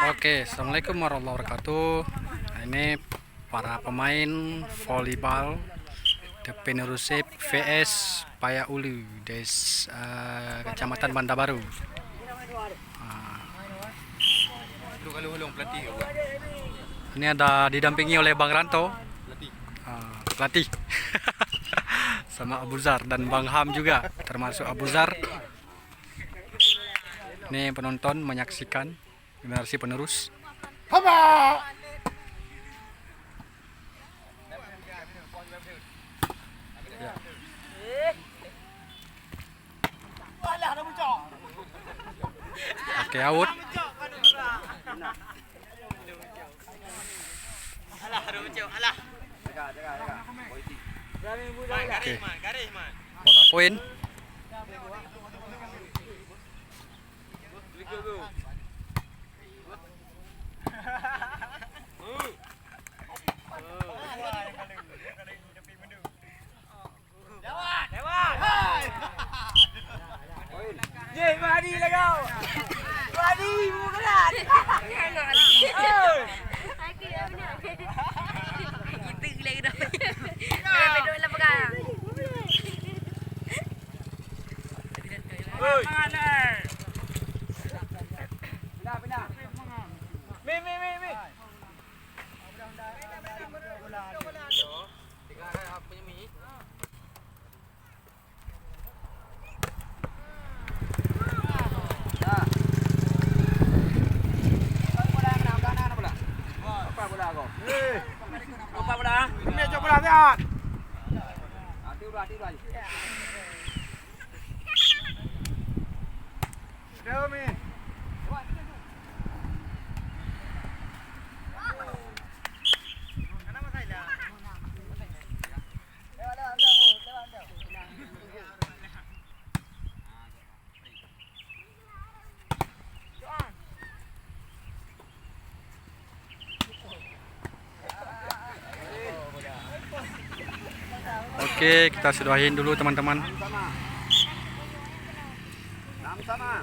Oke, assalamualaikum warahmatullahi wabarakatuh. Nah, ini para pemain volleyball The Penerusip vs Paya Ulu des Kecamatan Banda Baru. Ini ada didampingi oleh Bang Ranto, pelatih, sama Abu Zar dan Bang Ham juga, termasuk Abu Zar. Ini penonton menyaksikan generasi penerus. Oke, out. Oke, bola poin. Madi lah kau. Madi bukan. Itu lagi dah. Bedo lah pegang. Pindah. Mi. Oke, kita sudahin dulu teman-teman. Sama.